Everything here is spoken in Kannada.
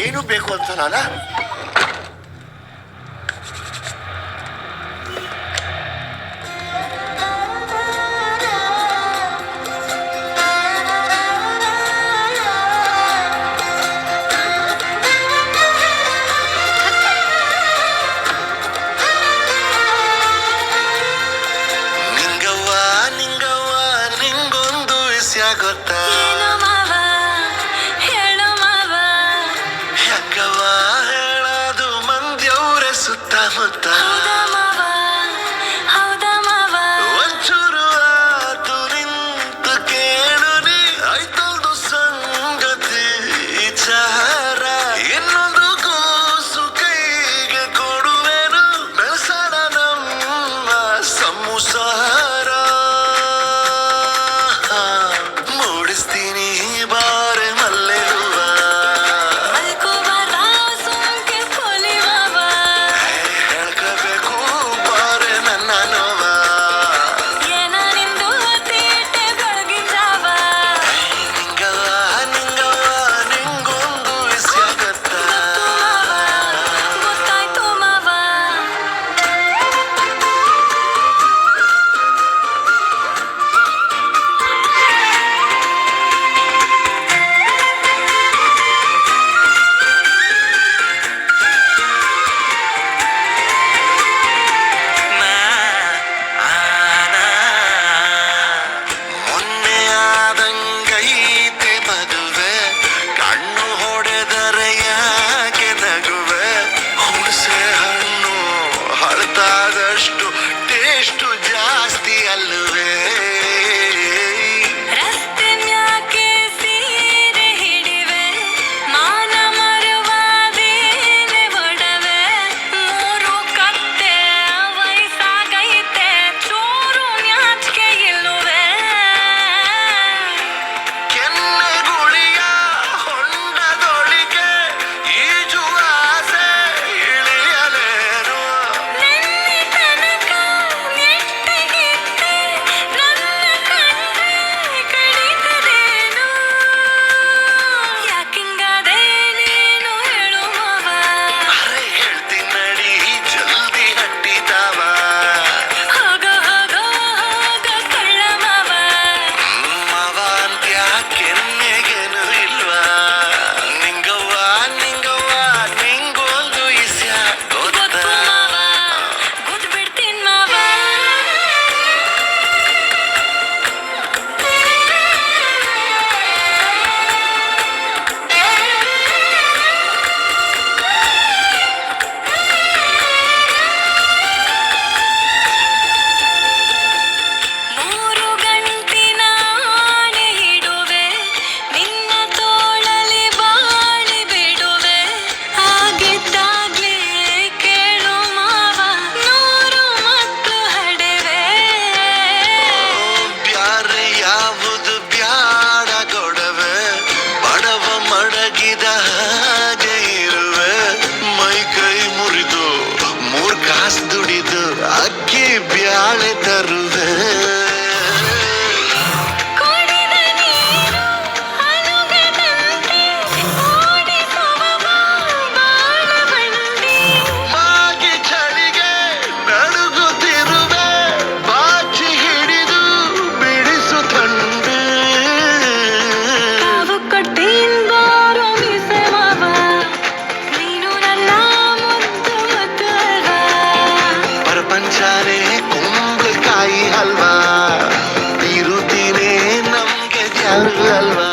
ಏನು ಬೇಕು ಅಂತ ನಾನ ಗೊತ್ತಾ ಹೆಂಗವ ಹೇಳದು ಮಂದ್ಯವ್ರ ಸುತ್ತಮುತ್ತ ಒಂಚೂರು ಆತು ನಿಂತು ಕೇಳು ನೀ ಆಯ್ತಲ್ದು ಸಂಗತಿ ವಿಚಾರ ಇನ್ನೊಂದು ಕೂಸು ಕೈಗೆ ಕೊಡುವೆನು ಬೆಳೆಸೋಣ ನಮ್ಮ ಸಂಸಾರ ಟೇಸ್ಟು ಜಾಸ್ತಿ ಅಲ್ಲವೇ ರಸ್ತೆ ಮ್ಯಾಕೆ ಸೀರೆ ಹಿಡಿವೆ ಮಾನ ಮರುವಾದೇನೆ ಒಡವೆ ಮೂರು ಕತ್ತೆ ವಯಸ್ಸಾಗೈತೆ ಚೂರು ನ್ಯಾಚಿಕೆ ಇಲ್ಲುವೆ ಕೆನ್ನೆ ಗುಳಿಯ ಹೊಂಡದೊಳಿಗೆ ಈಜು ಆಸೆ ಇಳಿಯಲೇನು ದುಡಿದು ಅಕ್ಕಿ ಬ್ಯಾಳೆ ತರುವೆ ಮಾಗಿ ಚಳಿಗೆ ನಡುಗುತ್ತಿರುವೆ ಬಾಚಿ ಹಿಡಿದು ಬಿಡಿಸು ತಂದೆ ಪ್ರಪಂಚನೇ ಕುಂಬಳಕಾಯಿ ಹಲ್ವಾ ಇರುತ್ತೀನೇ ನಮ್ಗೆ ಅಲ್ವಾ